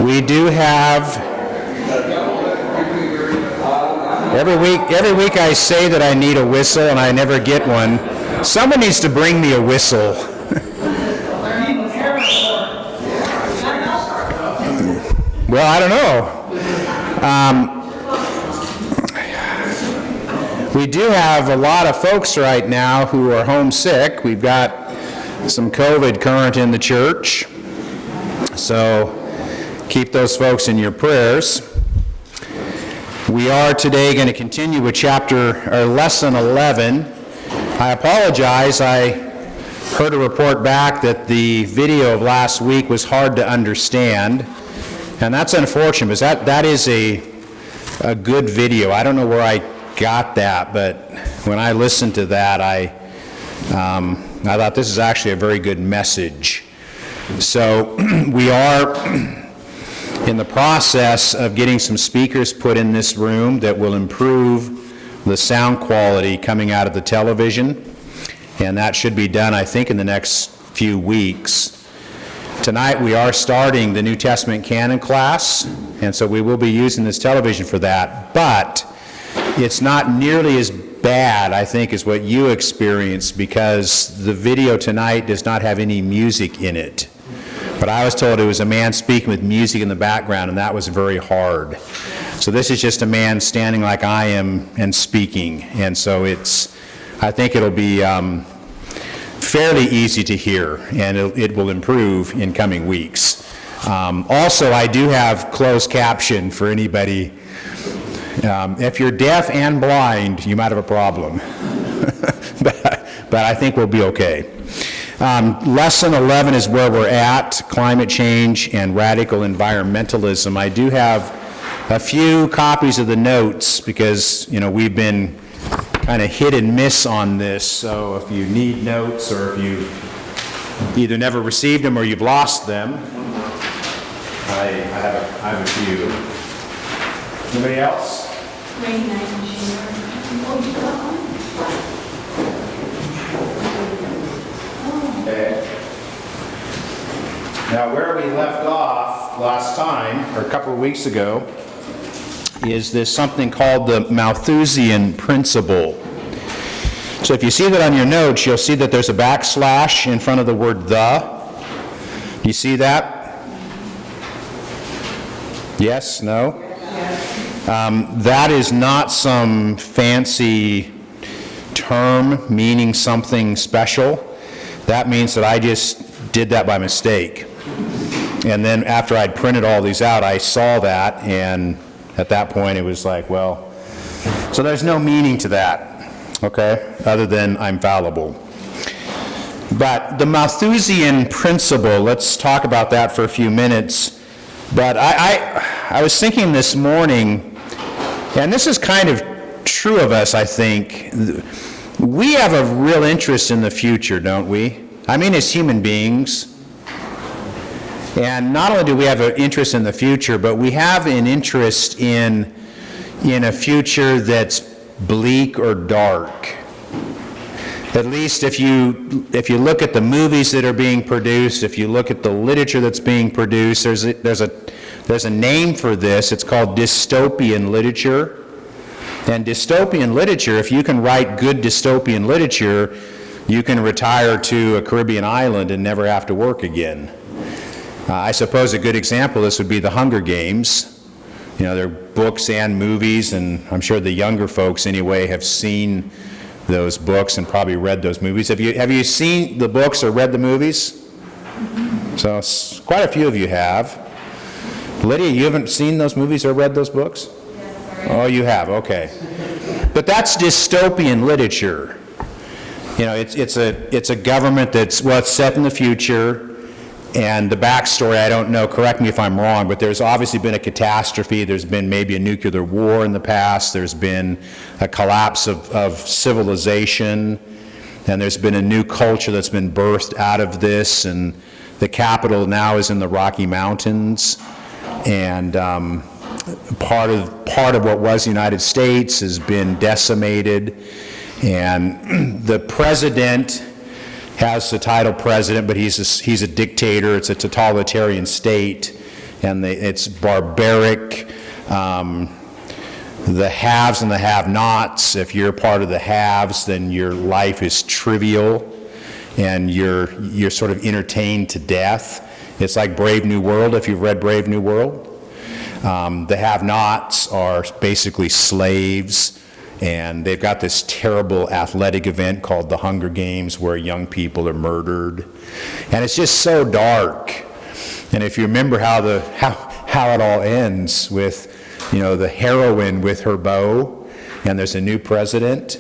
We do have, every week I say that I need a whistle and I never get one. Someone needs to bring me a whistle. Well, I don't know. We do have a lot of folks right now who are homesick. We've got some COVID current in the church. So keep those folks in your prayers. We are today going to continue with lesson 11. I apologize. I heard a report back that the video of last week was hard to understand. And that's unfortunate because that is a good video. I don't know where I got that, but when I listened to that, I thought this is actually a very good message. So we are in the process of getting some speakers put in this room that will improve the sound quality coming out of the television, and that should be done, I think, in the next few weeks. Tonight we are starting the New Testament canon class, and so we will be using this television for that, but it's not nearly as bad, I think, as what you experienced, because the video tonight does not have any music in it. But I was told it was a man speaking with music in the background, and that was very hard. So this is just a man standing like I am and speaking, and so I think it'll be fairly easy to hear, and it will improve in coming weeks. Also, I do have closed caption for anybody. If you're deaf and blind, you might have a problem, but I think we'll be okay. Lesson 11 is where we're at, climate change and radical environmentalism. I do have a few copies of the notes because, we've been kind of hit and miss on this. So if you need notes or if you either never received them or you've lost them, I have a few. Anybody else? Okay. Now, where we left off last time, or a couple of weeks ago, is this something called the Malthusian Principle. So if you see that on your notes, you'll see that there's a backslash in front of the word the. You see that? Yes? No? That is not some fancy term meaning something special. That means that I just did that by mistake. And then after I'd printed all these out, I saw that, and at that point it was like, well, so there's no meaning to that, okay, other than I'm fallible. But the Malthusian Principle, let's talk about that for a few minutes. But I was thinking this morning, and this is kind of true of us, I think. We have a real interest in the future, don't we? I mean, as human beings. And not only do we have an interest in the future, but we have an interest in a future that's bleak or dark. At least if you look at the movies that are being produced, if you look at the literature that's being produced, there's a name for this. It's called dystopian literature. And dystopian literature, if you can write good dystopian literature, you can retire to a Caribbean island and never have to work again. I suppose a good example of this would be the Hunger Games. They're books and movies, and I'm sure the younger folks anyway have seen those books and probably read those movies. Have you seen the books or read the movies? So quite a few of you have. Lydia, you haven't seen those movies or read those books? Oh, you have, okay. But that's dystopian literature. It's a government that's, it's set in the future, and the backstory, I don't know, correct me if I'm wrong, but there's obviously been a catastrophe. There's been maybe a nuclear war in the past. There's been a collapse of civilization, and there's been a new culture that's been birthed out of this, and the capital now is in the Rocky Mountains, and part of what was the United States has been decimated, and the president has the title president, but he's a dictator. It's a totalitarian state, and it's barbaric. The haves and the have-nots. If you're part of the haves, then your life is trivial, and you're sort of entertained to death. It's like Brave New World, if you've read Brave New World. The have-nots are basically slaves, and they've got this terrible athletic event called the Hunger Games where young people are murdered. And it's just so dark. And if you remember how it all ends with, the heroine with her bow, and there's a new president,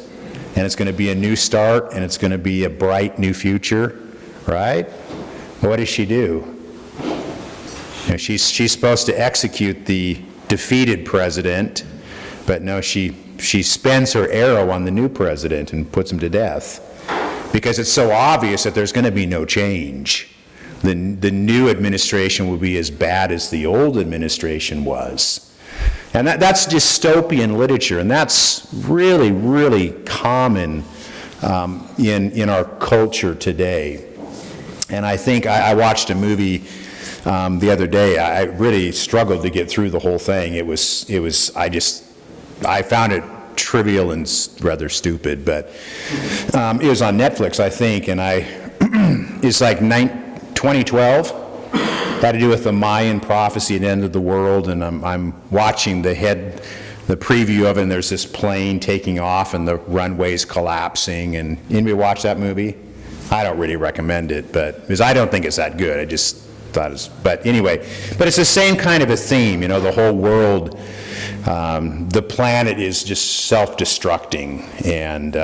and it's going to be a new start, and it's going to be a bright new future, right? What does she do? She's supposed to execute the defeated president, but no, she spends her arrow on the new president and puts him to death, because it's so obvious that there's going to be no change. The new administration will be as bad as the old administration was. And that's dystopian literature, and that's really, really common in our culture today. And I think I watched a movie the other day. I really struggled to get through the whole thing. I found it trivial and rather stupid, but it was on Netflix, I think, and it's like 2012. Had to do with the Mayan prophecy at the end of the world, and I'm watching the preview of it, and there's this plane taking off and the runway's collapsing. And anybody watch that movie? I don't really recommend it, because I don't think it's that good. I just thought but anyway, but it's the same kind of a theme, the whole world, the planet is just self-destructing, and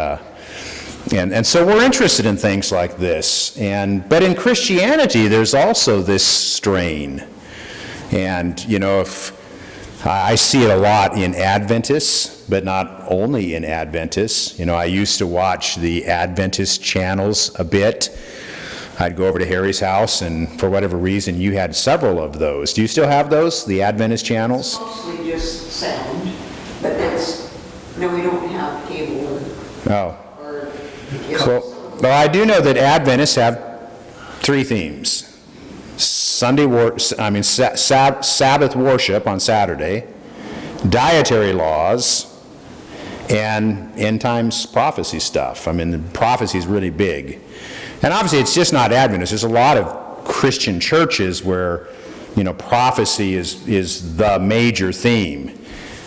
so we're interested in things like this. But in Christianity, there's also this strain. And, if I see it a lot in Adventists, but not only in Adventists. I used to watch the Adventist channels a bit. I'd go over to Harry's house, and for whatever reason, you had several of those. Do you still have those, the Adventist channels? It's mostly just sound, but we don't have cable. Oh. Well, I do know that Adventists have 3 themes: Sabbath worship on Saturday, dietary laws, and end times prophecy stuff. The prophecy is really big, and obviously it's just not Adventists. There's a lot of Christian churches where prophecy is the major theme,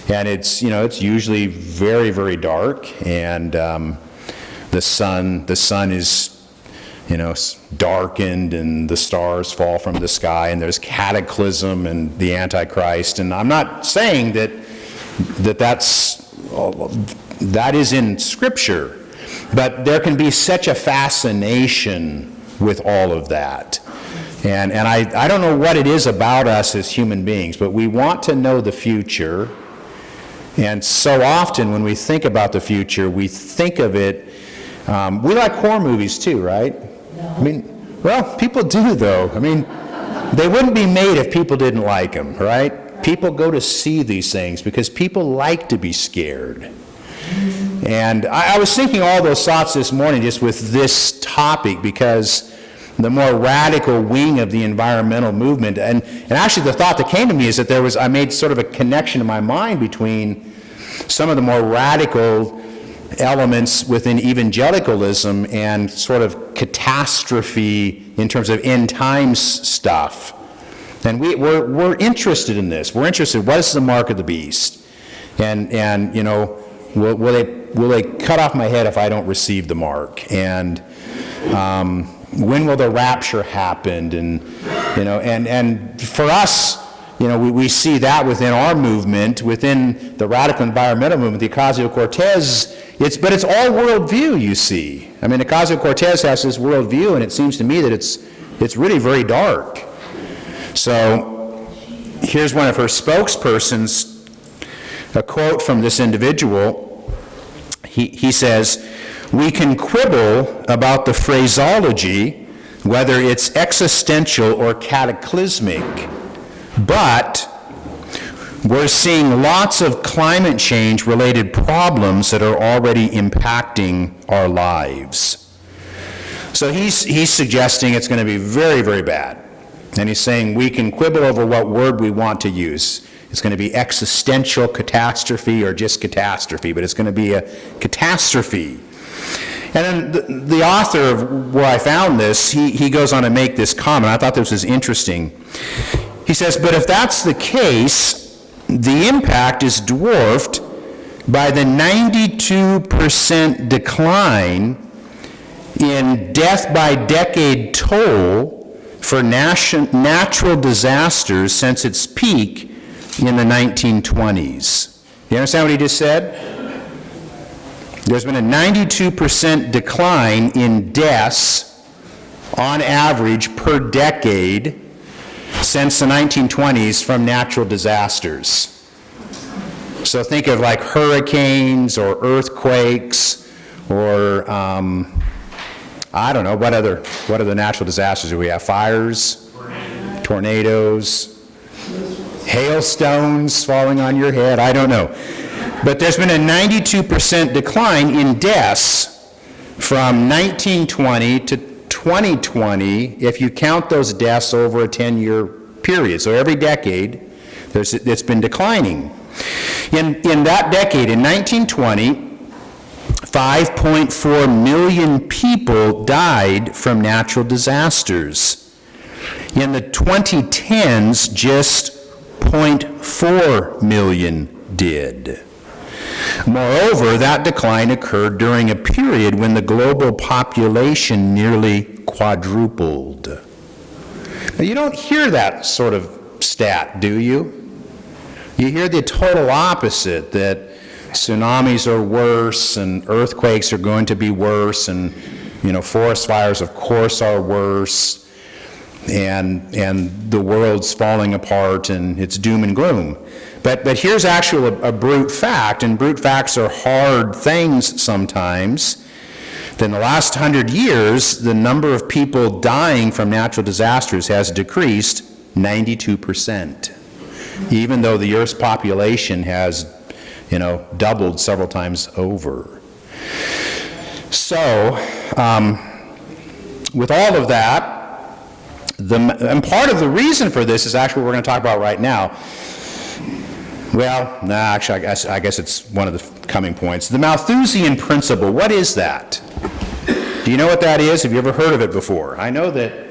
and it's usually very, very dark, and the sun is, darkened, and the stars fall from the sky, and there's cataclysm and the Antichrist. And I'm not saying that is in Scripture, but there can be such a fascination with all of that. And I don't know what it is about us as human beings, but we want to know the future. And so often when we think about the future, we think of it. We like horror movies too, right? No. Well, people do though. They wouldn't be made if people didn't like them, right? People go to see these things because people like to be scared. And I was thinking all those thoughts this morning just with this topic, because the more radical wing of the environmental movement, and actually the thought that came to me is that I made sort of a connection in my mind between some of the more radical elements within evangelicalism and sort of catastrophe in terms of end times stuff. And we're interested in this. We're interested, what is the mark of the beast? And will they cut off my head if I don't receive the mark? And when will the rapture happen? And for us, we see that within our movement, within the radical environmental movement, the Ocasio-Cortez, but it's all worldview, you see. Ocasio-Cortez has this worldview, and it seems to me that it's really very dark. So here's one of her spokespersons, a quote from this individual. He says, "We can quibble about the phraseology, whether it's existential or cataclysmic, but we're seeing lots of climate change related problems that are already impacting our lives." So he's suggesting it's going to be very, very bad. And he's saying we can quibble over what word we want to use. It's going to be existential catastrophe or just catastrophe, but it's going to be a catastrophe. And then the author of where I found this, he goes on to make this comment. I thought this was interesting. He says, but if that's the case, the impact is dwarfed by the 92% decline in death by decade toll for natural disasters since its peak in the 1920s. You understand what he just said? There's been a 92% decline in deaths on average per decade since the 1920s from natural disasters. So think of like hurricanes or earthquakes or I don't know, what other natural disasters do we have? Fires, tornadoes, hailstones falling on your head, I don't know. But there's been a 92% decline in deaths from 1920 to 2020 if you count those deaths over a 10-year period. So every decade, it's been declining. In that decade, in 1920, 5.4 million people died from natural disasters. In the 2010s, just 0.4 million did. Moreover, that decline occurred during a period when the global population nearly quadrupled. Now, you don't hear that sort of stat, do you? You hear the total opposite, that tsunamis are worse and earthquakes are going to be worse and, forest fires, of course, are worse and the world's falling apart and it's doom and gloom. But here's actually a brute fact, and brute facts are hard things sometimes. In the last 100 years, the number of people dying from natural disasters has decreased 92%, even though the Earth's population has, doubled several times over. So, with all of that, and part of the reason for this is actually what we're going to talk about right now. Well, actually, I guess it's one of the coming points. The Malthusian Principle, what is that? Do you know what that is? Have you ever heard of it before? I know that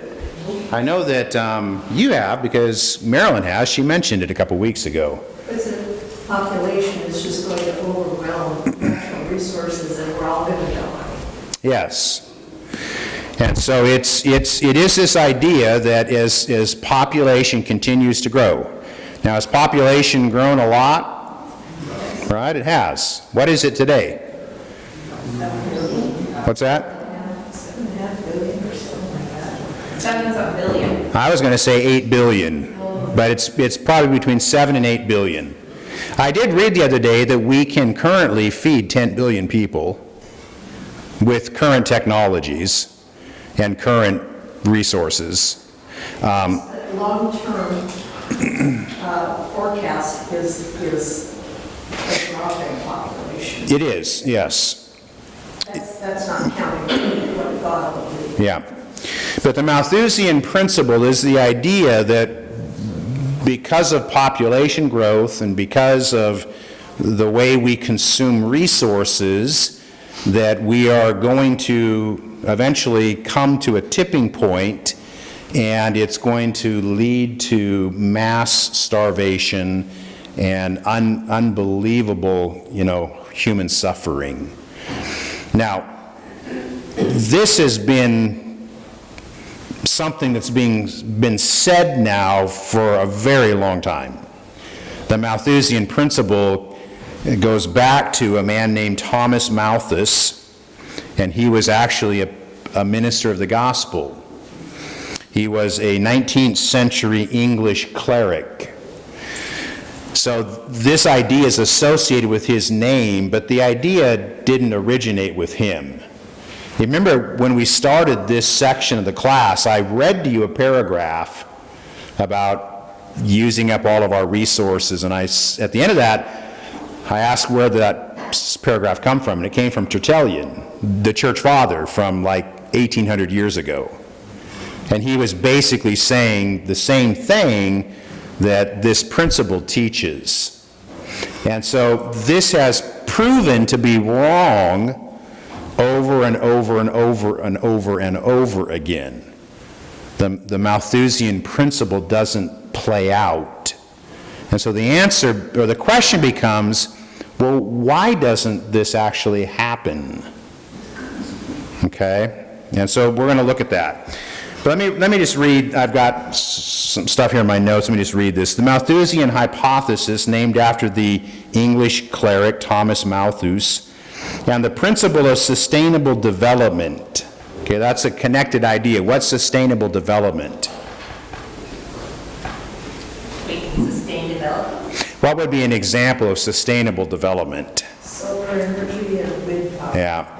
you have, because Marilyn has. She mentioned it a couple weeks ago. It's a population is just going to overwhelm natural resources, and we're all going to die. Yes. And so it is this idea that as population continues to grow. Now, has population grown a lot? Right, it has. What is it today? What's that? 7.5 billion or something like that. 7 billion. I was going to say 8 billion, but it's probably between 7 and 8 billion. I did read the other day that we can currently feed 10 billion people with current technologies and current resources. Long-term forecast is a dropping population. It is, yes. That's not counting what God will do. Yeah. But the Malthusian Principle is the idea that because of population growth and because of the way we consume resources, that we are going to eventually come to a tipping point, and it's going to lead to mass starvation and unbelievable, human suffering. Now, this has been something that's been said now for a very long time. The Malthusian Principle goes back to a man named Thomas Malthus, and he was actually a minister of the gospel. He was a 19th century English cleric. So this idea is associated with his name, but the idea didn't originate with him. You remember when we started this section of the class, I read to you a paragraph about using up all of our resources, and at the end of that, I asked where that paragraph come from, and it came from Tertullian, the church father from like 1800 years ago. And he was basically saying the same thing that this principle teaches. And so this has proven to be wrong over and over and over and over and over again. The Malthusian principle doesn't play out. And so the answer, or the question becomes, well, why doesn't this actually happen? Okay? And so we're going to look at that. But let me just read, I've got some stuff here in my notes, let me just read this. The Malthusian Hypothesis, named after the English cleric Thomas Malthus, and the principle of sustainable development. Okay, that's a connected idea. What's sustainable development? Sustained development? What would be an example of sustainable development? Solar energy and wind power. Yeah.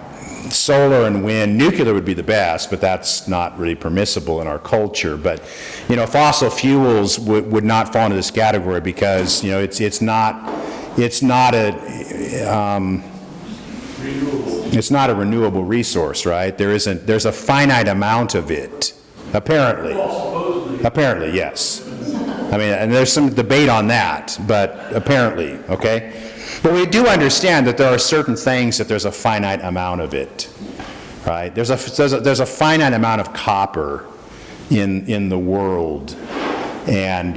Solar and wind, nuclear would be the best, but that's not really permissible in our culture. But, fossil fuels would not fall into this category because, it's not a renewable resource, right? There's a finite amount of it, apparently. Apparently, yes. I mean, and there's some debate on that, but apparently, okay? But we do understand that there are certain things that there's a finite amount of it, right? There's a finite amount of copper in the world, and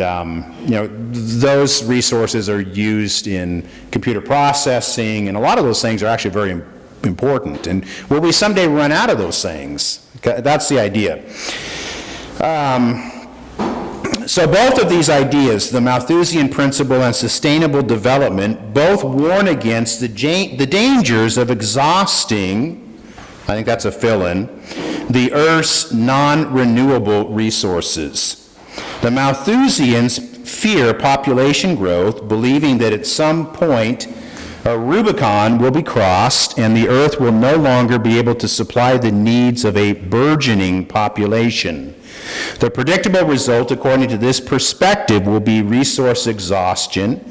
those resources are used in computer processing, and a lot of those things are actually very important. And will we someday run out of those things? That's the idea. So both of these ideas, the Malthusian Principle and sustainable development, both warn against the dangers of exhausting, I think that's a fill-in, the Earth's non-renewable resources. The Malthusians fear population growth, believing that at some point a Rubicon will be crossed and the Earth will no longer be able to supply the needs of a burgeoning population. The predictable result, according to this perspective, will be resource exhaustion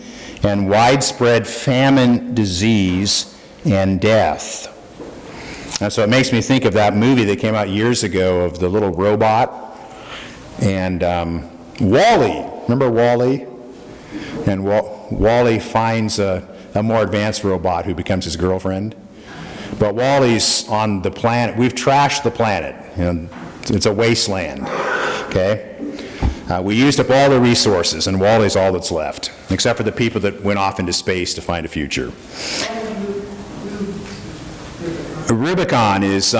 and widespread famine, disease, and death. And so it makes me think of that movie that came out years ago of the little robot and Wall-E. Remember Wall-E? And Wall-E finds a more advanced robot who becomes his girlfriend. But Wall-E's on the planet. We've trashed the planet. It's a wasteland, okay? We used up all the resources, and Wall-E's all that's left, except for the people that went off into space to find a future. Rubicon is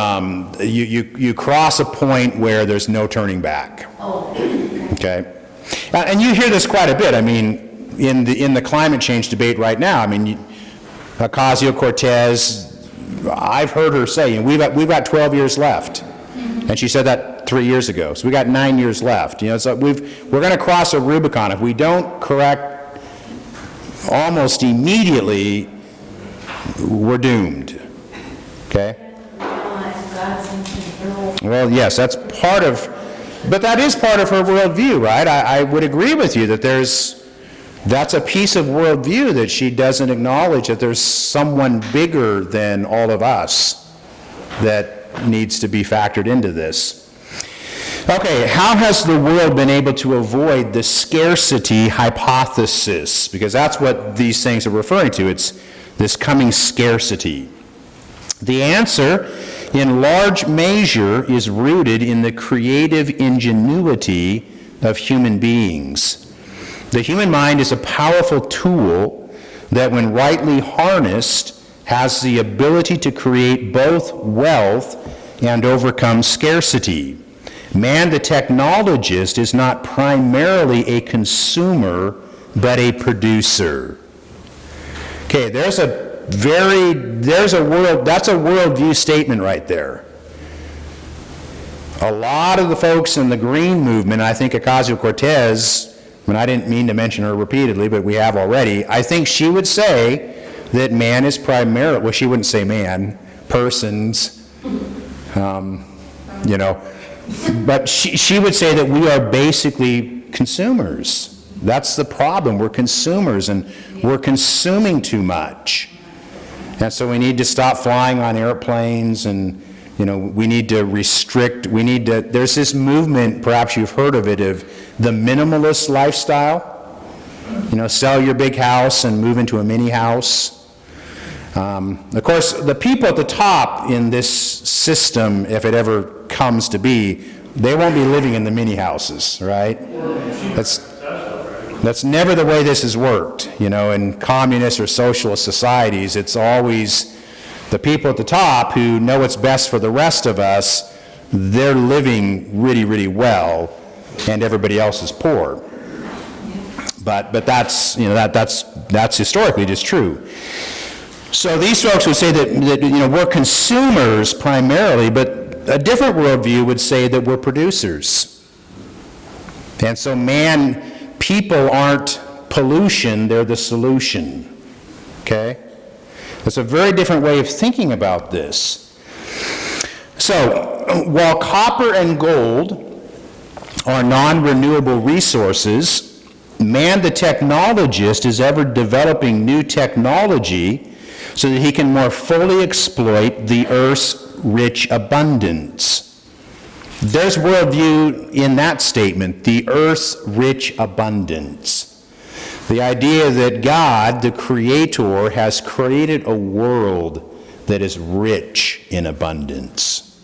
you cross a point where there's no turning back. Okay, and you hear this quite a bit. I mean, in the climate change debate right now. I mean, Ocasio-Cortez, I've heard her say, we've got 12 years left. And she said that 3 years ago. So we got 9 years left. So we're going to cross a Rubicon. If we don't correct almost immediately, we're doomed. Okay? Well, yes, that's part of, but that is part of her worldview, right? I would agree with you that that's a piece of worldview that she doesn't acknowledge that there's someone bigger than all of us that needs to be factored into this. Okay, how has the world been able to avoid the scarcity hypothesis? Because that's what these things are referring to. It's this coming scarcity. The answer, in large measure, is rooted in the creative ingenuity of human beings. The human mind is a powerful tool that, when rightly harnessed, has the ability to create both wealth and overcome scarcity. Man, the technologist, is not primarily a consumer, but a producer. Okay, that's a worldview statement right there. A lot of the folks in the Green movement, I think Ocasio-Cortez, and I didn't mean to mention her repeatedly, but we have already, I think she would say that man is primarily, well, she wouldn't say man, persons, but she would say that we are basically consumers. That's the problem. We're consumers, and we're consuming too much. And so we need to stop flying on airplanes and we need to restrict, there's this movement, perhaps you've heard of it, of the minimalist lifestyle. Sell your big house and move into a mini house. Of course, the people at the top in this system, if it ever comes to be, they won't be living in the mini houses, right? That's never the way this has worked. In communist or socialist societies, it's always the people at the top who know what's best for the rest of us. They're living really, really well, and everybody else is poor. But that's that's historically just true. So these folks would say that we're consumers primarily, but a different worldview would say that we're producers. And so people aren't pollution, they're the solution. Okay? It's a very different way of thinking about this. So, while copper and gold are non-renewable resources, man the technologist is ever developing new technology so that he can more fully exploit the earth's rich abundance. There's worldview in that statement, the earth's rich abundance. The idea that God, the Creator, has created a world that is rich in abundance.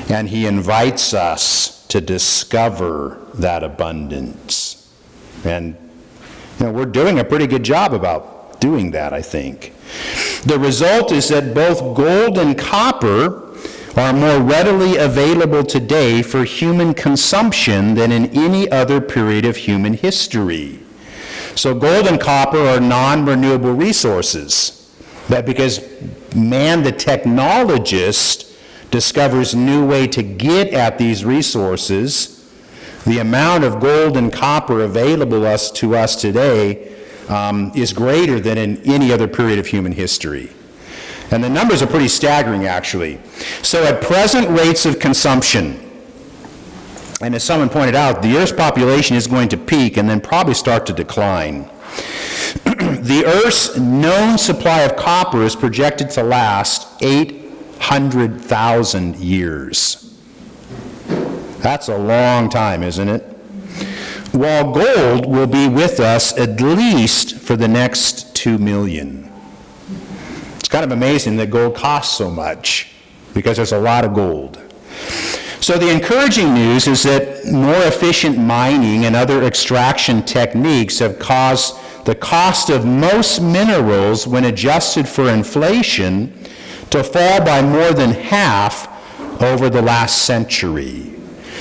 And He invites us to discover that abundance. And we're doing a pretty good job about doing that, I think. The result is that both gold and copper are more readily available today for human consumption than in any other period of human history. So gold and copper are non-renewable resources. That because man, the technologist, discovers new way to get at these resources, the amount of gold and copper available to us today is greater than in any other period of human history. And the numbers are pretty staggering, actually. So at present rates of consumption, and as someone pointed out, the Earth's population is going to peak and then probably start to decline. The Earth's known supply of copper is projected to last 800,000 years. That's a long time, isn't it? While gold will be with us at least for the next 2 million. It's kind of amazing that gold costs so much because there's a lot of gold. So the encouraging news is that more efficient mining and other extraction techniques have caused the cost of most minerals, when adjusted for inflation, to fall by more than half over the last century.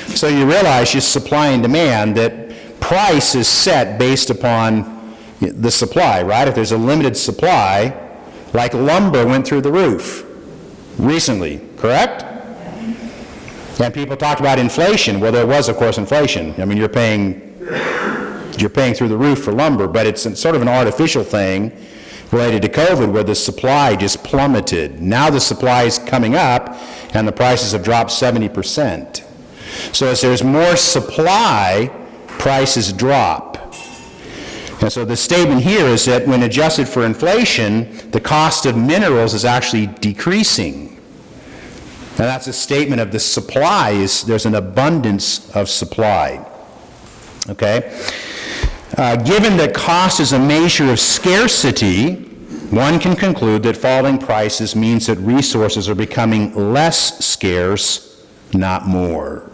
So you realize, just supply and demand, that price is set based upon the supply, right? If there's a limited supply, like lumber went through the roof recently, correct? And people talked about inflation. Well, there was, of course, inflation. I mean, you're paying through the roof for lumber, but it's sort of an artificial thing related to COVID where the supply just plummeted. Now the supply is coming up and the prices have dropped 70%. So as there's more supply, prices drop. And so the statement here is that when adjusted for inflation, the cost of minerals is actually decreasing. Now that's a statement of the supply. There's an abundance of supply. Okay? Given that cost is a measure of scarcity, one can conclude that falling prices means that resources are becoming less scarce, not more.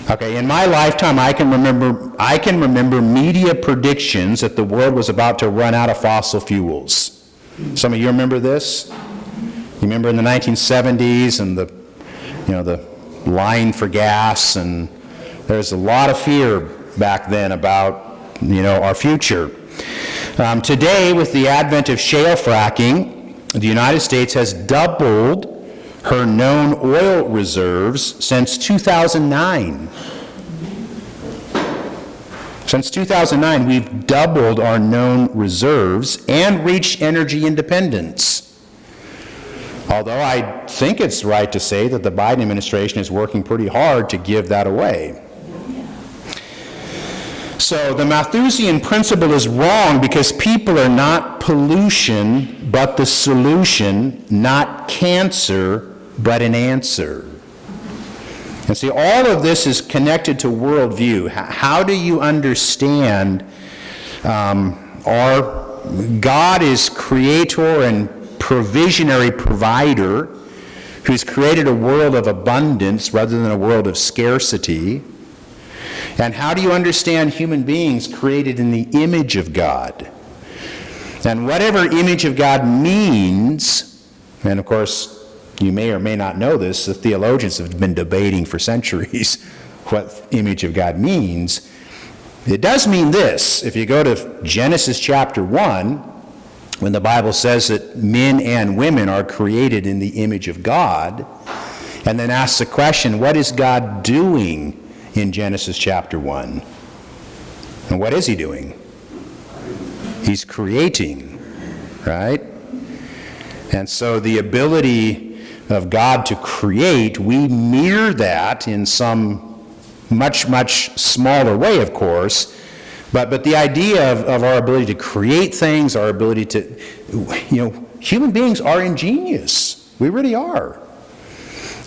Okay, in my lifetime, I can remember media predictions that the world was about to run out of fossil fuels. Some of you remember this? You remember in the 1970s and the line for gas, and there's a lot of fear back then about our future. Today, with the advent of shale fracking, the United States has doubled her known oil reserves since 2009. Since 2009, we've doubled our known reserves and reached energy independence. Although I think it's right to say that the Biden administration is working pretty hard to give that away. So the Malthusian Principle is wrong because people are not pollution, but the solution, not cancer, but an answer. And see, all of this is connected to worldview. How do you understand our God is creator and provisionary provider who's created a world of abundance rather than a world of scarcity? And how do you understand human beings created in the image of God? And whatever image of God means, and of course, you may or may not know this, the theologians have been debating for centuries what image of God means. It does mean this. If you go to Genesis chapter 1, when the Bible says that men and women are created in the image of God, and then asks the question, what is God doing in Genesis chapter 1? And what is he doing? He's creating, right? And so the ability of God to create, we mirror that in some much, much smaller way, of course. But the idea of our ability to create things, our ability to, human beings are ingenious. We really are.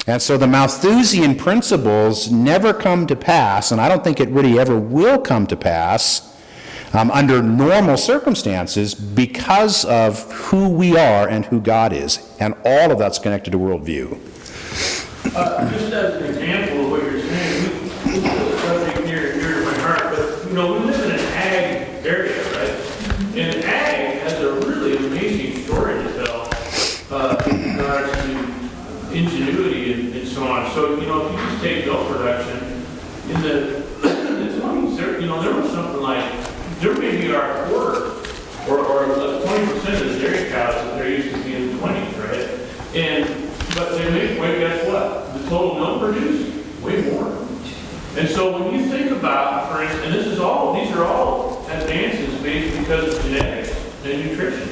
And so the Malthusian principles never come to pass, and I don't think it really ever will come to pass under normal circumstances because of who we are and who God is. And all of that's connected to worldview. Just as an example of what you're saying, this is a subject near to my heart, but we live in an ag area, right? And ag has a really amazing story to tell in regards to ingenuity and so on. So, if you just take milk production, in the 20s, there was something like, there may be our quarter, or 20% of the dairy cows that there used to be in the 20s, right? But they make, wait, guess what? The total milk produced, way more. And so when you think about, for instance, and these are all advances made because of genetics and nutrition.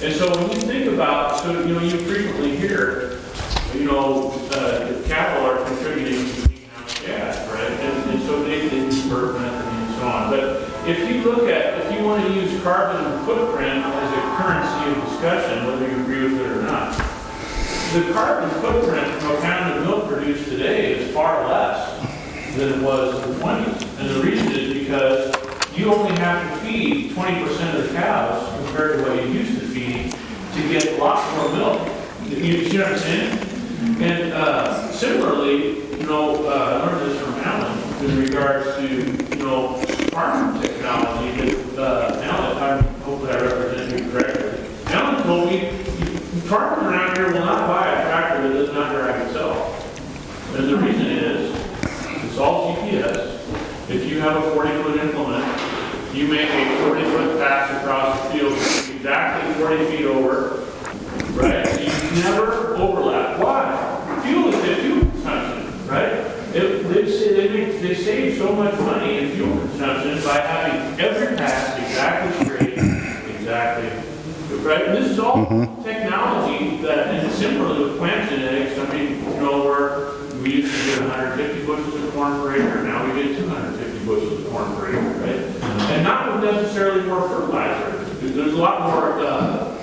And so when you think about, you frequently hear, cattle are contributing to greenhouse gas, right? And so they use bird method and so on. But if you want to use carbon footprint as a currency of discussion, whether you agree with it or not, the carbon footprint from a pound of milk produced today is far less than it was in the 20s. And the reason is because you only have to feed 20% of the cows compared to what you used to feed to get lots more milk. You see what I'm saying? And similarly, I learned this from Alan in regards to, farming technology that Alan, hopefully I represent you correctly. Alan told me, farmers around here will not buy a tractor that does not drive itself. And the reason is, it's all GPS. If you have a 40-foot implement, you make a 40-foot pass across the field exactly 40 feet over, right? So you never overlap. Why? Fuel consumption, right? They save so much money in fuel consumption by having every pass exactly straight, exactly, right? And this is all technology that, and similarly with plant genetics, where we used to get 150 bushels of corn per acre, now we get 250 bushels of corn per acre, right? And not necessarily more fertilizer. There's a lot more,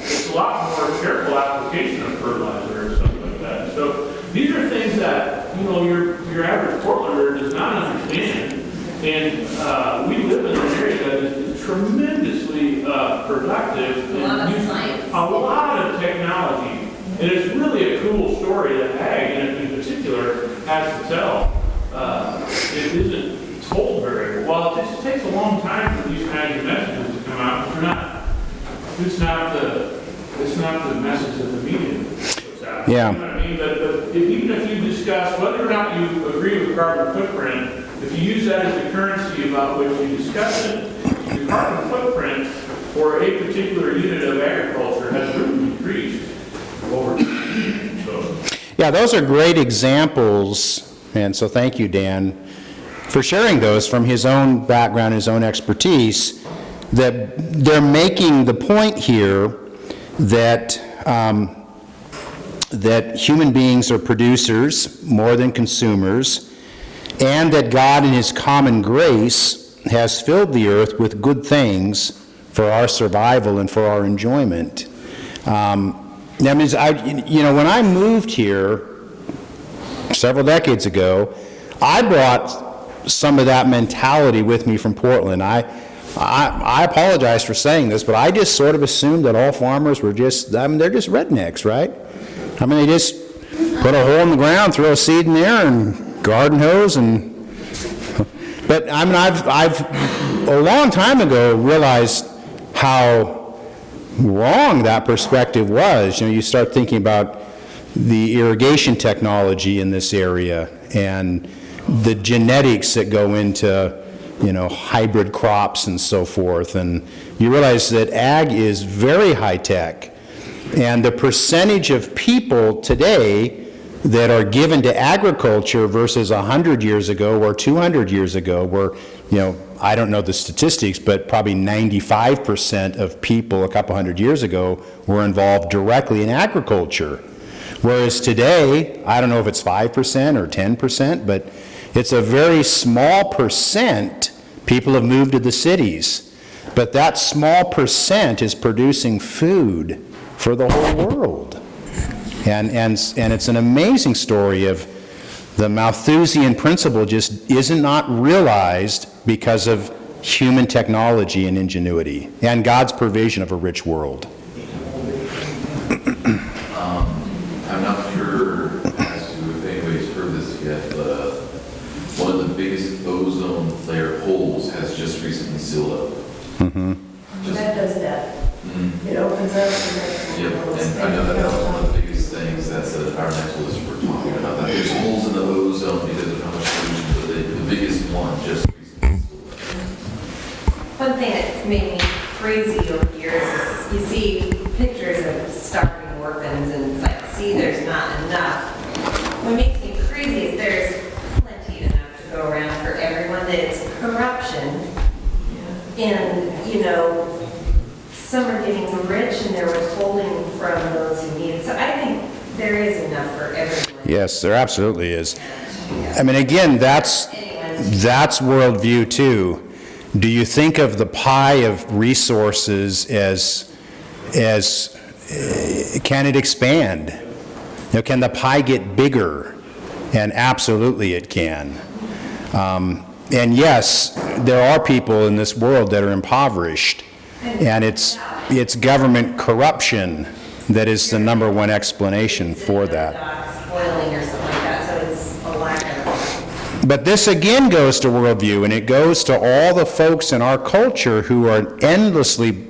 it's a lot more careful application of fertilizer or something like that. So these are things that, your average Portlander does not understand. And we live in an area that is tremendously productive. A lot of science. A lot of technology. And it's really a cool story that ag, in particular, has to tell. It isn't told very well. It just takes a long time for these kinds of messages to come out. It's not the message that the media puts out. Yeah. You know what I mean? But even if you discuss whether or not you agree with carbon footprint, if you use that as the currency about which you discuss it, the carbon footprint for a particular unit of agriculture has really decreased over time. So. Yeah, those are great examples, and so thank you, Dan, for sharing those from his own background, his own expertise, that they're making the point here that that human beings are producers more than consumers, and that God in his common grace has filled the earth with good things for our survival and for our enjoyment. That means, when I moved here several decades ago, I brought some of that mentality with me from Portland. I apologize for saying this, but I just sort of assumed that all farmers were just, they're just rednecks, right? They just put a hole in the ground, throw a seed in there, and garden hose, but I've a long time ago realized how wrong that perspective was. You start thinking about the irrigation technology in this area and the genetics that go into, hybrid crops and so forth, and you realize that ag is very high-tech, and the percentage of people today that are given to agriculture versus 100 years ago or 200 years ago were, I don't know the statistics, but probably 95% of people a couple hundred years ago were involved directly in agriculture. Whereas today, I don't know if it's 5% or 10%, but it's a very small percent people have moved to the cities. But that small percent is producing food for the whole world. And it's an amazing story of the Malthusian Principle just isn't not realized because of human technology and ingenuity and God's provision of a rich world. I'm not sure as to if anybody's heard this yet, but one of the biggest ozone layer holes has just recently sealed up. That does that. It opens up and then. Yep, and I know that was one of the biggest things that's our next list we're talking about. That there's holes in the ozone because of how much pollution, but the biggest one just recently sealed up. One thing that's made me crazy over the years is you see pictures of starving orphans and it's like, see, there's not enough. What makes me crazy is there's plenty enough to go around for everyone, that it's corruption. And, some are getting rich and they're withholding from those who need it. So I think there is enough for everyone. Yes, there absolutely is. Again, that's worldview too. Do you think of the pie of resources as can it expand? Can the pie get bigger? And absolutely it can. And yes, there are people in this world that are impoverished, and it's government corruption that is the number one explanation for that. Spoiling or something like that, so it's a lack of. But this again goes to worldview, and it goes to all the folks in our culture who are endlessly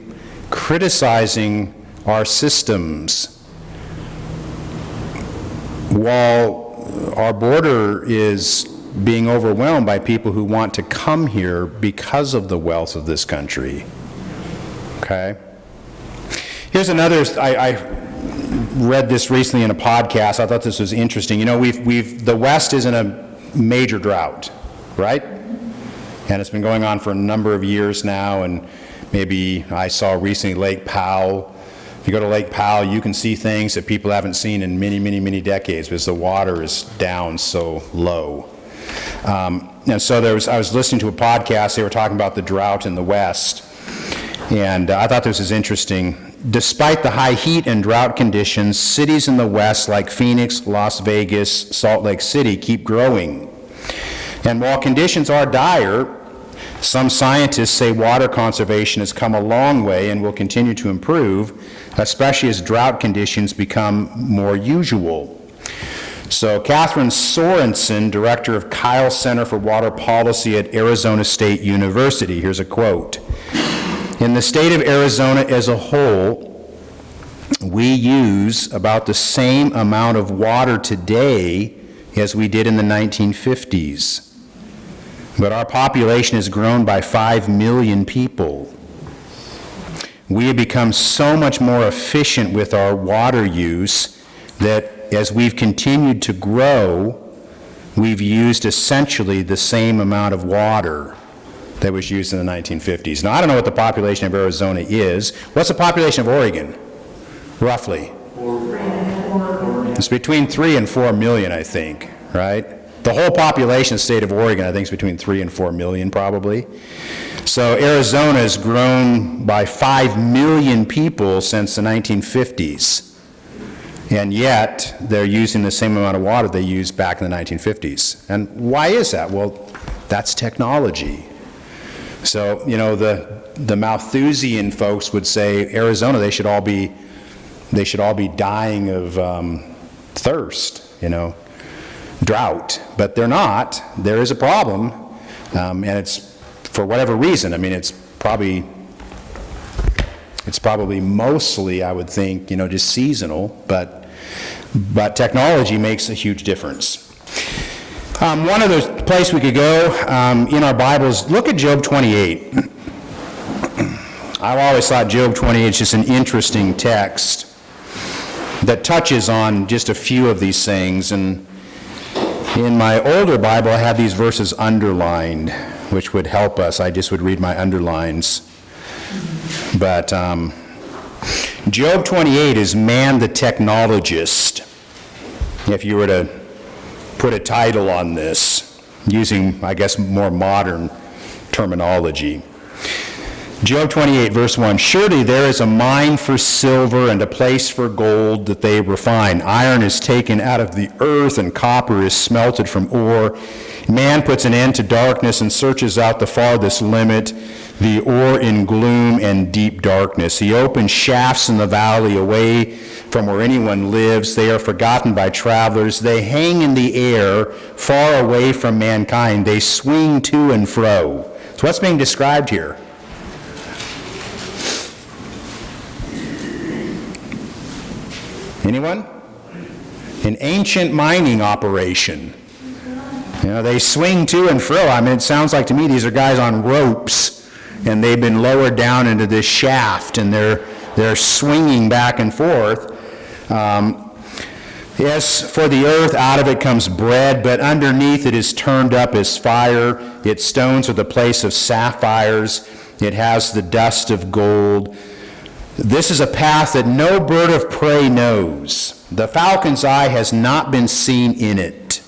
criticizing our systems, while our border is being overwhelmed by people who want to come here because of the wealth of this country. Okay? Here's another, I read this recently in a podcast. I thought this was interesting. The West is in a major drought, right? And it's been going on for a number of years now, and maybe I saw recently Lake Powell. If you go to Lake Powell, you can see things that people haven't seen in many, many, many decades because the water is down so low. And so I was listening to a podcast. They were talking about the drought in the West, and I thought this was interesting. Despite the high heat and drought conditions, cities in the West like Phoenix, Las Vegas, Salt Lake City keep growing. And while conditions are dire, some scientists say water conservation has come a long way and will continue to improve, especially as drought conditions become more usual. So Catherine Sorensen, director of Kyle Center for Water Policy at Arizona State University, here's a quote. In the state of Arizona as a whole, we use about the same amount of water today as we did in the 1950s. But our population has grown by 5 million people. We have become so much more efficient with our water use that as we've continued to grow, we've used essentially the same amount of water that was used in the 1950s. Now, I don't know what the population of Arizona is. What's the population of Oregon, roughly? It's between 3 and 4 million, I think, right? The whole population of the state of Oregon, I think, is between 3 and 4 million, probably. So Arizona has grown by 5 million people since the 1950s. And yet, they're using the same amount of water they used back in the 1950s. And why is that? Well, that's technology. So, you know, the Malthusian folks would say, Arizona, they should all be dying of thirst, you know, drought. But they're not. There is a problem, and it's for whatever reason. I mean, it's probably mostly, I would think, you know, just seasonal, but technology makes a huge difference. One other place we could go in our Bibles, look at Job 28. I've always thought Job 28 is just an interesting text that touches on just a few of these things. And in my older Bible, I have these verses underlined, which would help us. I just would read my underlines. But Job 28 is man the technologist. If you were to put a title on this, using, I guess, more modern terminology. Job 28, verse 1, surely there is a mine for silver and a place for gold that they refine. Iron is taken out of the earth and copper is smelted from ore. Man puts an end to darkness and searches out the farthest limit, the ore in gloom and deep darkness. He opens shafts in the valley away from where anyone lives. They are forgotten by travelers. They hang in the air far away from mankind. They swing to and fro. So what's being described here? Anyone? An ancient mining operation. You know, they swing to and fro. I mean, it sounds like to me these are guys on ropes, and they've been lowered down into this shaft, and they're swinging back and forth. Yes, for the earth, out of it comes bread, but underneath it is turned up as fire. Its stones are the place of sapphires. It has the dust of gold. This is a path that no bird of prey knows. The falcon's eye has not been seen in it.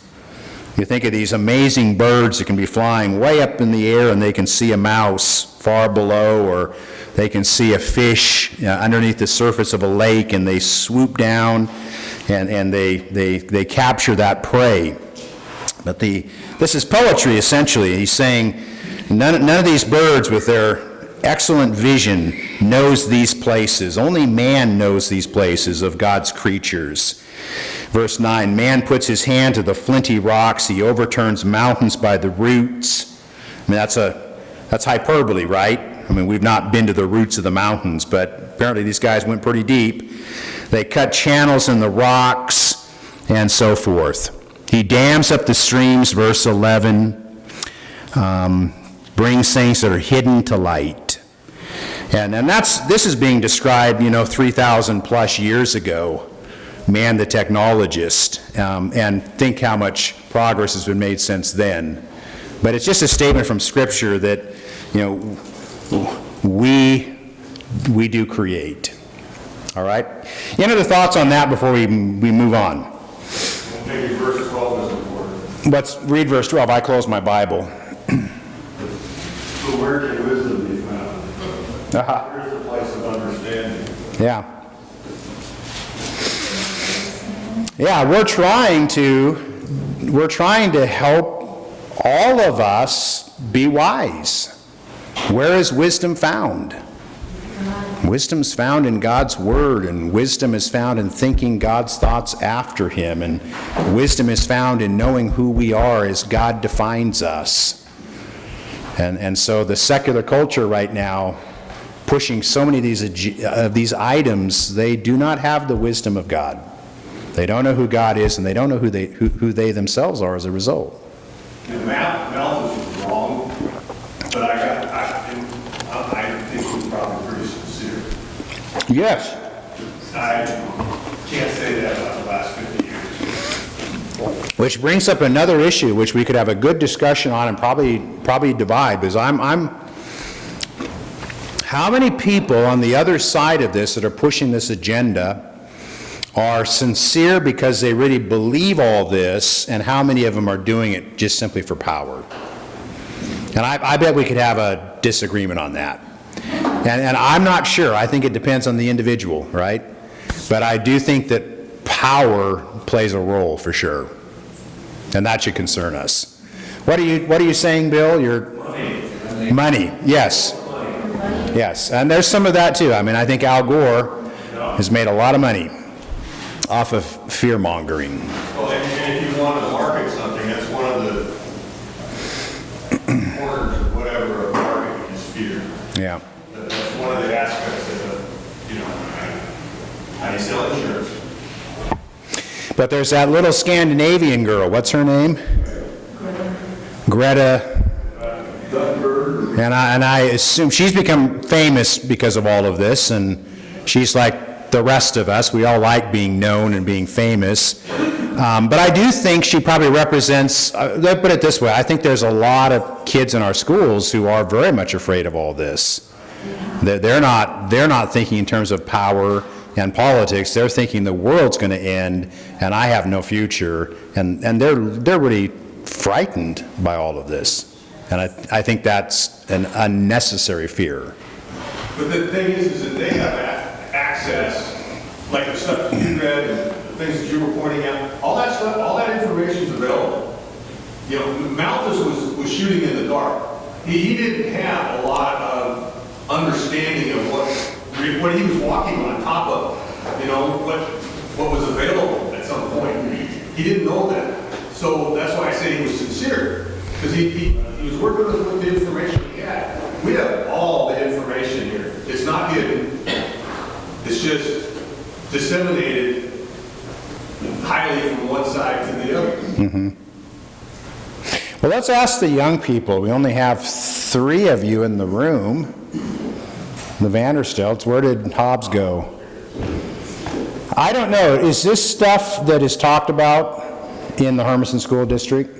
You think of these amazing birds that can be flying way up in the air and they can see a mouse far below, or they can see a fish underneath the surface of a lake, and they swoop down and they capture that prey. But this is poetry, essentially. He's saying none of these birds with their excellent vision knows these places. Only man knows these places of God's creatures. Verse 9, man puts his hand to the flinty rocks. He overturns mountains by the roots. I mean, that's hyperbole, right? I mean, we've not been to the roots of the mountains, but apparently these guys went pretty deep. They cut channels in the rocks and so forth. He dams up the streams, verse 11, brings things that are hidden to light. And this is being described, 3,000 plus years ago, man the technologist, and think how much progress has been made since then. But it's just a statement from Scripture that, we do create. All right? Any other thoughts on that before we move on? Maybe verse 12 is important. Let's read verse 12. I closed my Bible. So where can wisdom be found? Here's the place of understanding. Yeah. Yeah, we're trying to help all of us be wise. Where is wisdom found? Wisdom's found in God's Word, and wisdom is found in thinking God's thoughts after Him, and wisdom is found in knowing who we are as God defines us. And so the secular culture right now, pushing so many of these items, they do not have the wisdom of God. They don't know who God is, and they don't know who they themselves are as a result. And Malthus was wrong, but I think he's probably pretty sincere. Yes. I can't say that about the last 50 years. Which brings up another issue, which we could have a good discussion on and probably divide, because how many people on the other side of this that are pushing this agenda are sincere because they really believe all this, and how many of them are doing it just simply for power? And I bet we could have a disagreement on that. And I'm not sure. I think it depends on the individual, right? But I do think that power plays a role for sure. And that should concern us. What are you saying, Bill? Money, yes. Yes, and there's some of that too. I mean, I think Al Gore has made a lot of money off of fear-mongering. Well, and if you want to market something, that's one of the corners or whatever of marketing is fear. Yeah. That's one of the aspects of, how you sell insurance. But there's that little Scandinavian girl, what's her name? Greta. And I assume she's become famous because of all of this, and she's like the rest of us. We all like being known and being famous. But I do think she probably represents, let's put it this way, I think there's a lot of kids in our schools who are very much afraid of all this. They're not thinking in terms of power and politics. They're thinking the world's going to end and I have no future, and they're really frightened by all of this. And I think that's an unnecessary fear. But the thing is that they have access, like the stuff that you read and the things that you were pointing out, all that stuff, all that information is available. Malthus was shooting in the dark. He didn't have a lot of understanding of what he was walking on top of, what was available at some point. He didn't know that. So that's why I say he was sincere, because he was working with the information he had. We have all the information here. It's not hidden. It's just disseminated highly from one side to the other. Mm-hmm. Well, let's ask the young people. We only have 3 of you in the room. The Vanderstelts, where did Hobbs go? I don't know. Is this stuff that is talked about in the Hermiston School District?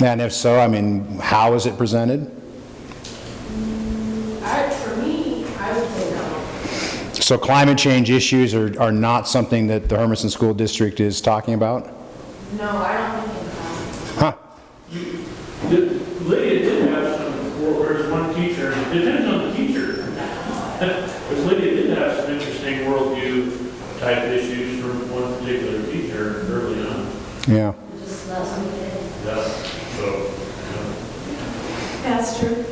And if so, I mean, how is it presented? For me, I would say no. So climate change issues are not something that the Hermiston School District is talking about? No, I don't think Huh. Lydia did have some, there's one teacher, it depends on the teacher. Because Lydia did have some interesting worldview type issues from one particular teacher early on. Yeah. just last weekend. Yeah, so, Pastor,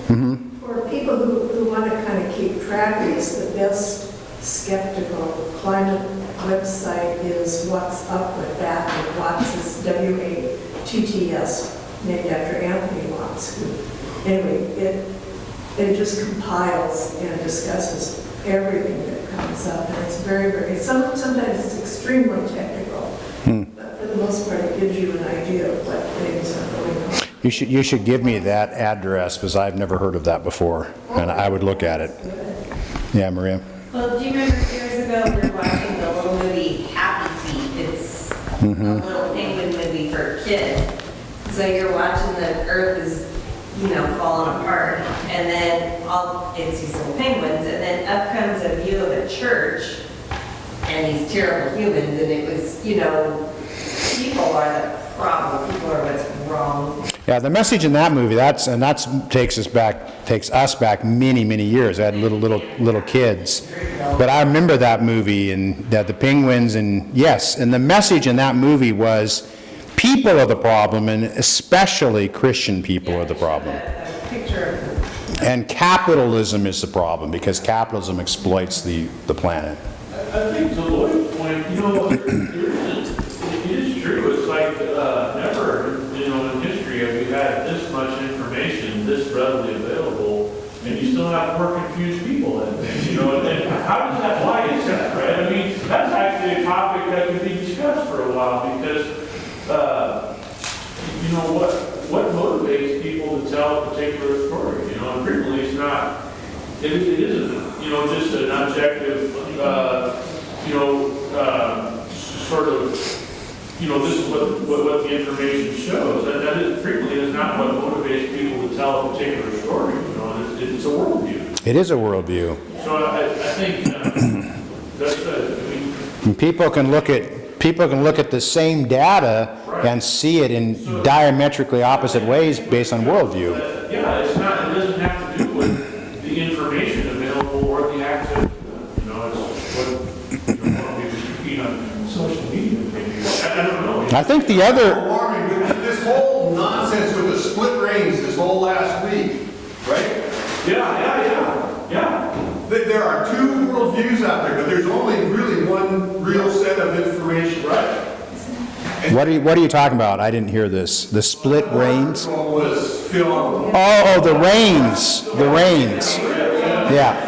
for people who want to kind of keep track of this, the best skeptical climate website is What's Up With That, and Watts is WATTS, named after Anthony Watts. Anyway, it just compiles and discusses everything that comes up, and it's very, very, sometimes it's extremely technical, but for the most part, it gives you an idea of what things are going on. You should give me that address, because I've never heard of that before, and I would look at it. Yeah, Maria? Well, do you remember years ago we were watching the little movie Happy Feet? It's a little penguin movie for kids. So you're watching the earth is, falling apart, and then it's these little penguins, and then up comes a view of a church and these terrible humans, and it was, people are the problem, people are what's wrong. Yeah, the message in that movie, takes us back many, many years. I had little kids, but I remember that movie and that the penguins, and yes, and the message in that movie was people are the problem, and especially Christian people are the problem. And capitalism is the problem, because capitalism exploits the planet. I think to Lloyd's point, it is true. It's like never, in history have we had this much information, this readily available, and you still have more confused people. And how does that, why is that, right? I mean, that's actually a topic that could be discussed for a while, because, what motivates people to tell a particular story? And frequently it's not, it isn't, just an objective, sort of, this is what the information shows. And that is frequently is not what motivates people to tell a particular story. It's a worldview. It is a worldview. So I think that's People can look at the same data and see it in diametrically opposite ways based on worldview. Yeah, it doesn't have to do with the information available or the access to it. It's what people compete on. So I think the other, Alarming, but this whole nonsense with the split rains this whole last week, right? Yeah. There are two worldviews out there, but there's only really one real set of information, right? what are you talking about? I didn't hear this. The split rains? Was filmed. Oh, the rains. The rains. Yeah.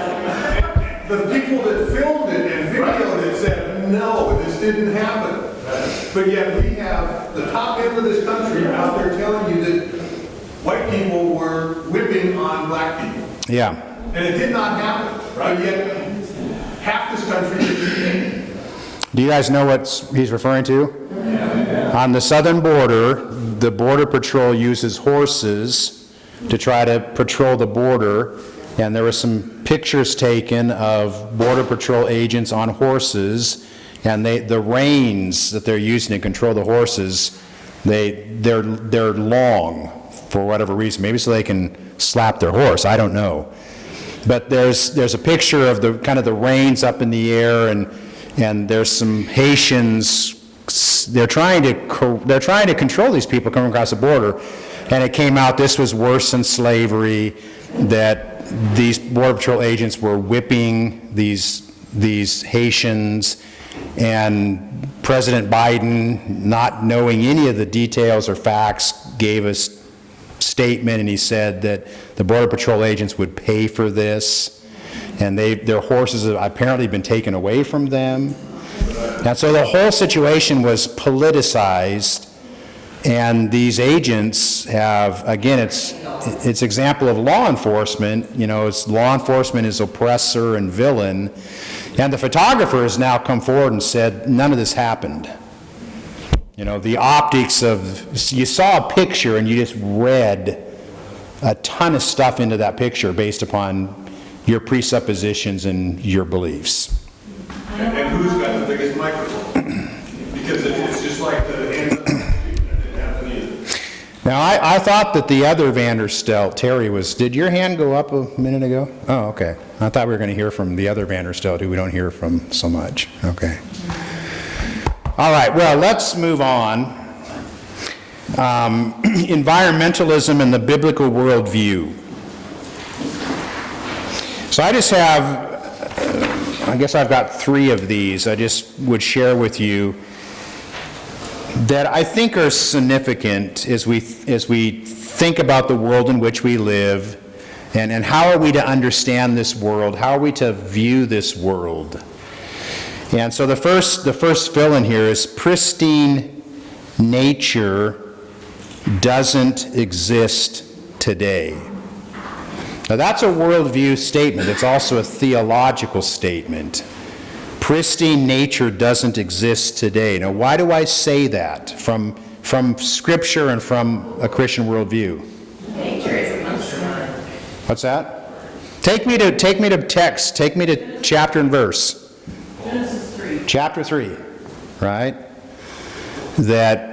The people that filmed it and videoed it said, no, this didn't happen. But yet we have the top end of this country out there telling you that white people were whipping on black people. Yeah. And it did not happen. But yet half this country is. Do you guys know what he's referring to? On the southern border, the Border Patrol uses horses to try to patrol the border, and there were some pictures taken of Border Patrol agents on horses, and the reins that they're using to control the horses, they're long for whatever reason, maybe so they can slap their horse, I don't know. But there's a picture of the kind of the reins up in the air, and there's some Haitians. They're trying to control these people coming across the border, and it came out this was worse than slavery, that these Border Patrol agents were whipping these Haitians, and President Biden, not knowing any of the details or facts, gave a statement, and he said that the Border Patrol agents would pay for this, and their horses have apparently been taken away from them. And so the whole situation was politicized, and these agents have, again, it's example of law enforcement. It's law enforcement is oppressor and villain, and the photographer has now come forward and said none of this happened. The optics of, you saw a picture and you just read a ton of stuff into that picture based upon your presuppositions and your beliefs. And who's got the biggest microphone? Because it's just like the end of the that didn't happen either. Now, I thought that the other Vanderstelt, Terry, did your hand go up a minute ago? Oh, okay. I thought we were going to hear from the other Vanderstelt, who we don't hear from so much. Okay. All right, well, let's move on. Environmentalism and the biblical worldview. So I just have, I guess I've got 3 of these I just would share with you that I think are significant as we think about the world in which we live, and how are we to understand this world, how are we to view this world. And so the first fill-in here is pristine nature doesn't exist today. Now that's a worldview statement. It's also a theological statement. Pristine nature doesn't exist today. Now why do I say that from Scripture and from a Christian worldview? Nature is a monster. What's that? Take me to text. Take me to chapter and verse. Genesis 3. Chapter 3, right? That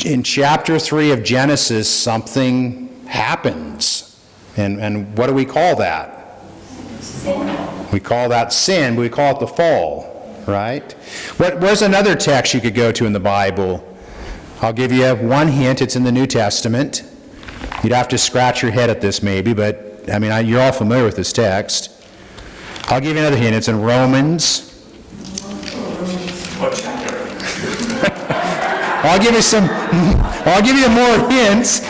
in chapter 3 of Genesis, something happens. And what do we call that? Sin. We call that sin, but we call it the fall, right? Where's another text you could go to in the Bible? I'll give you one hint. It's in the New Testament. You'd have to scratch your head at this maybe, but I mean, you're all familiar with this text. I'll give you another hint. It's in Romans. What chapter? I'll give you more hints.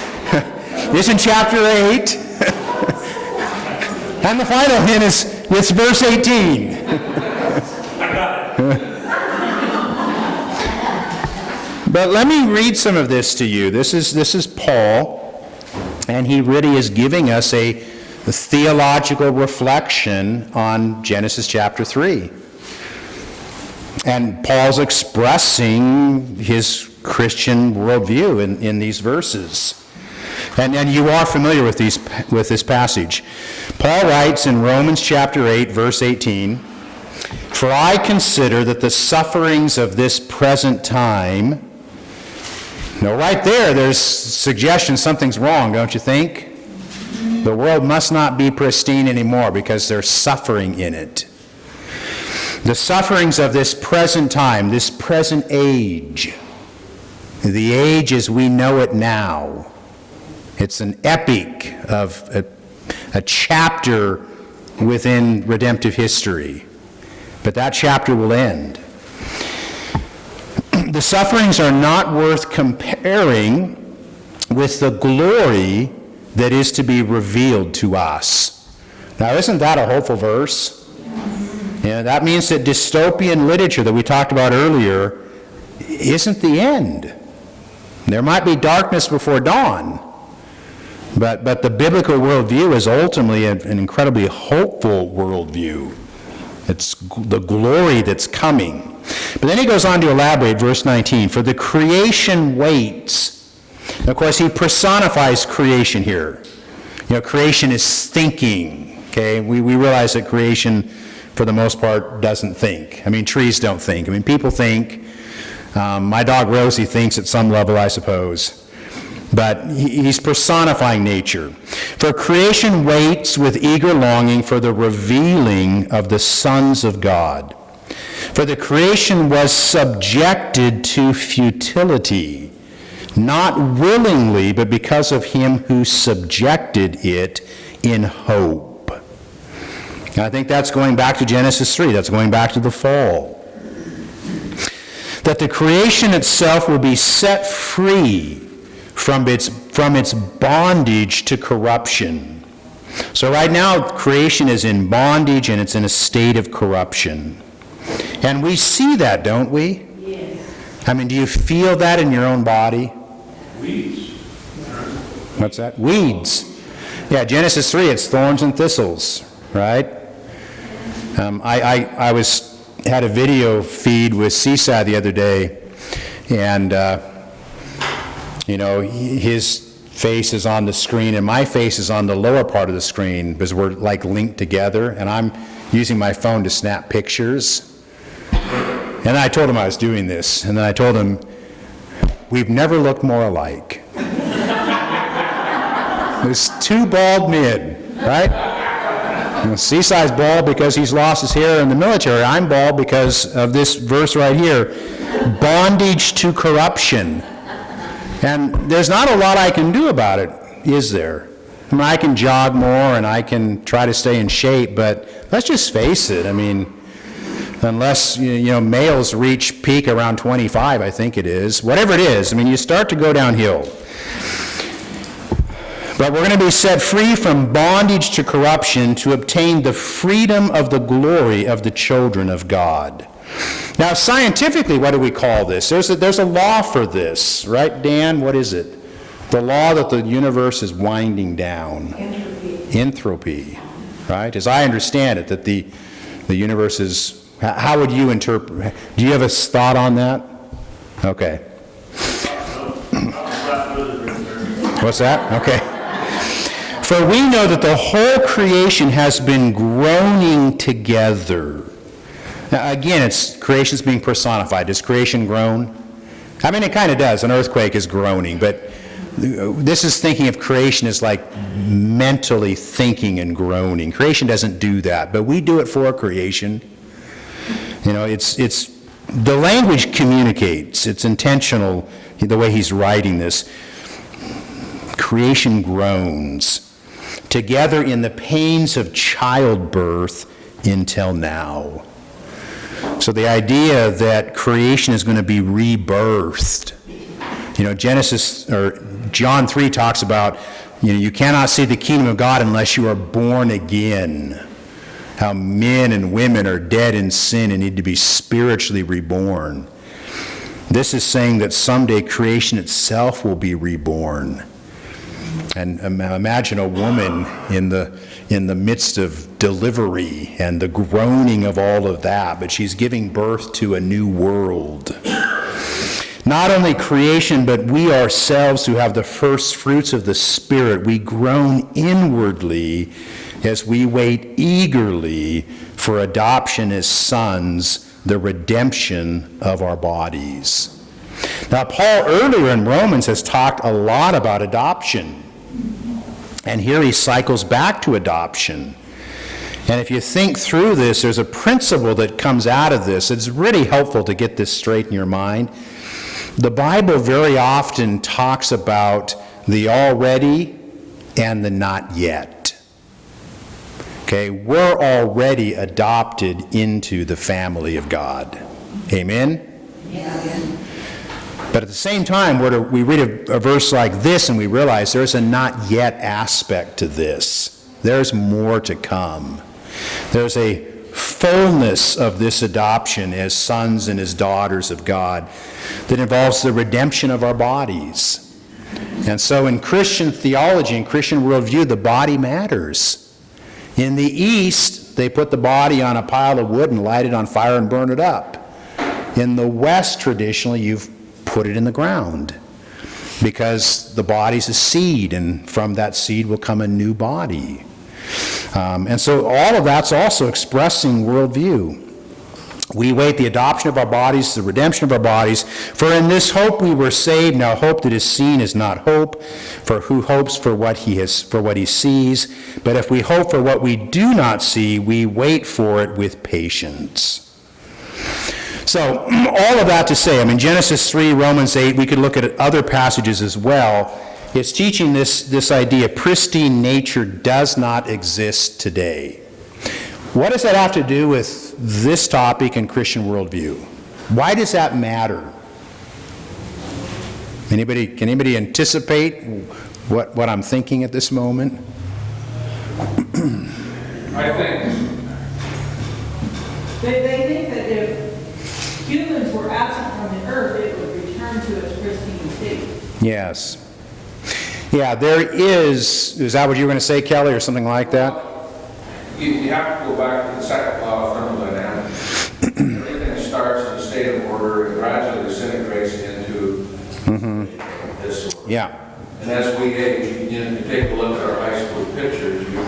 It's in chapter 8. And the final hint is, it's verse 18. I got it. But let me read some of this to you. This is Paul, and he really is giving us a theological reflection on Genesis chapter 3. And Paul's expressing his Christian worldview in these verses. And you are familiar with this passage. Paul writes in Romans chapter 8, verse 18, "For I consider that the sufferings of this present time..." Now right there's suggestion something's wrong, don't you think? The world must not be pristine anymore because there's suffering in it. "The sufferings of this present time, this present age," the age as we know it now. It's an epic of a chapter within redemptive history. But that chapter will end. The sufferings are not worth comparing with the glory that is to be revealed to us. Now, isn't that a hopeful verse? Yeah, that means that dystopian literature that we talked about earlier isn't the end. There might be darkness before dawn, but the biblical worldview is ultimately an incredibly hopeful worldview. It's the glory that's coming. But then he goes on to elaborate, verse 19, for the creation waits. And of course, he personifies creation here. Creation is thinking, okay? We realize that creation, for the most part, doesn't think. I mean, trees don't think. I mean, people think. My dog Rosie thinks at some level, I suppose. But he's personifying nature. For creation waits with eager longing for the revealing of the sons of God. For the creation was subjected to futility, not willingly, but because of him who subjected it in hope. And I think that's going back to Genesis 3. That's going back to the fall. That the creation itself will be set free from its bondage to corruption. So right now, creation is in bondage and it's in a state of corruption. And we see that, don't we? Yes. I mean, do you feel that in your own body? Weeds. What's that? Weeds. Yeah, Genesis 3, it's thorns and thistles, right? I had a video feed with Seaside the other day, and his face is on the screen and my face is on the lower part of the screen because we're like linked together, and I'm using my phone to snap pictures. And I told him I was doing this, and then I told him, we've never looked more alike. There's two bald men, right? Seaside's bald because he's lost his hair in the military. I'm bald because of this verse right here, bondage to corruption. And there's not a lot I can do about it, is there? I mean, I can jog more and I can try to stay in shape, but let's just face it. I mean, unless, males reach peak around 25, I think it is. Whatever it is, I mean, you start to go downhill. But we're going to be set free from bondage to corruption to obtain the freedom of the glory of the children of God. Now, scientifically, what do we call this? There's a law for this, right, Dan? What is it? The law that the universe is winding down. Entropy, right? As I understand it, that the universe is... How would you interpret... Do you have a thought on that? Okay. What's that? Okay. For we know that the whole creation has been groaning together. Now, again, creation's being personified. Does creation groan? I mean, it kind of does. An earthquake is groaning, but this is thinking of creation as like mentally thinking and groaning. Creation doesn't do that, but we do it for creation. It's the language communicates. It's intentional, the way he's writing this. Creation groans together in the pains of childbirth until now. So the idea that creation is going to be rebirthed. John 3 talks about, you cannot see the kingdom of God unless you are born again. How men and women are dead in sin and need to be spiritually reborn. This is saying that someday creation itself will be reborn. And imagine a woman in the midst of delivery and the groaning of all of that, but she's giving birth to a new world. Not only creation, but we ourselves who have the first fruits of the Spirit, we groan inwardly as we wait eagerly for adoption as sons, the redemption of our bodies. Now, Paul earlier in Romans has talked a lot about adoption. And here he cycles back to adoption. And if you think through this, there's a principle that comes out of this. It's really helpful to get this straight in your mind. The Bible very often talks about the already and the not yet. Okay, we're already adopted into the family of God. Amen? But at the same time, we read a verse like this and we realize there's a not yet aspect to this. There's more to come. There's a fullness of this adoption as sons and as daughters of God that involves the redemption of our bodies. And so in Christian theology and Christian worldview, the body matters. In the East, they put the body on a pile of wood and light it on fire and burn it up. In the West, traditionally, you've put it in the ground because the body's a seed, and from that seed will come a new body. And so all of that's also expressing worldview. We await the adoption of our bodies, the redemption of our bodies. For in this hope we were saved. Now hope that is seen is not hope. For who hopes for what he sees? But if we hope for what we do not see, we wait for it with patience. So all of that to say, Genesis 3, Romans 8, we could look at other passages as well. It's teaching this idea, pristine nature does not exist today. What does that have to do with this topic in Christian worldview? Why does that matter? Can anybody anticipate what I'm thinking at this moment? I think they think that if humans were absent from the earth, it would return to its pristine state. Yes. Yeah, there is that what you were going to say, Kelly, or something like that? You have to go back to the second law of thermodynamics. Everything starts in a state of order and gradually disintegrates into this order. Yeah. And as we age, you take a look at our high school pictures, you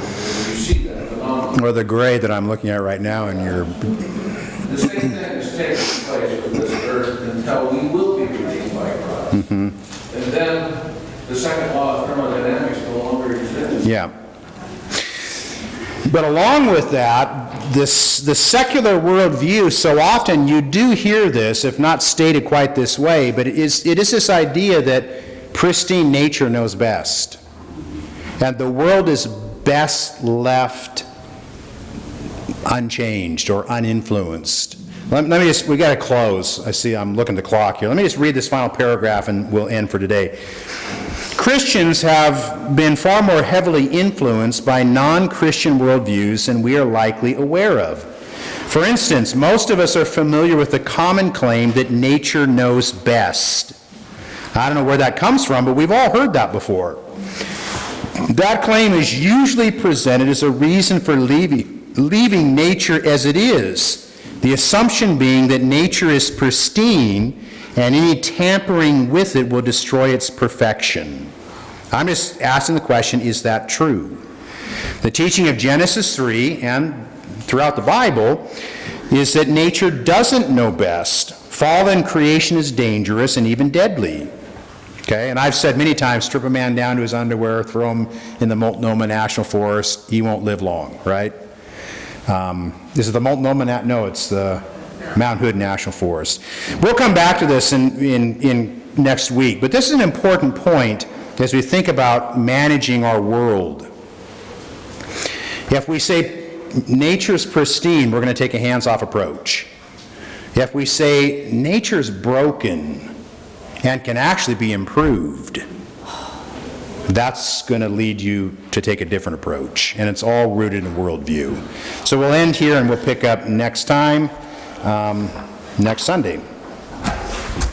see that phenomenon. Or the grade that I'm looking at right now in your... The same thing is taking place with this earth until we will be redeemed by Christ. And then the second law of thermodynamics no longer exists. Yeah. But along with that, the secular worldview, so often you do hear this, if not stated quite this way, but it is this idea that pristine nature knows best. And the world is best left unchanged or uninfluenced. Let me just, we got to close. I see I'm looking at the clock here. Let me just read this final paragraph and we'll end for today. Christians have been far more heavily influenced by non-Christian worldviews than we are likely aware of. For instance, most of us are familiar with the common claim that nature knows best. I don't know where that comes from, but we've all heard that before. That claim is usually presented as a reason for leaving nature as it is, the assumption being that nature is pristine and any tampering with it will destroy its perfection. I'm just asking the question, is that true? The teaching of Genesis 3 and throughout the Bible is that nature doesn't know best. Fallen creation is dangerous and even deadly. Okay, and I've said many times, strip a man down to his underwear, throw him in the Multnomah National Forest, he won't live long, right? Is it the Multnomah? No, it's the Mount Hood National Forest. We'll come back to this in next week, but this is an important point as we think about managing our world. If we say nature's pristine, we're going to take a hands-off approach. If we say nature's broken and can actually be improved, that's going to lead you to take a different approach, and it's all rooted in worldview. So we'll end here and we'll pick up next time, next Sunday.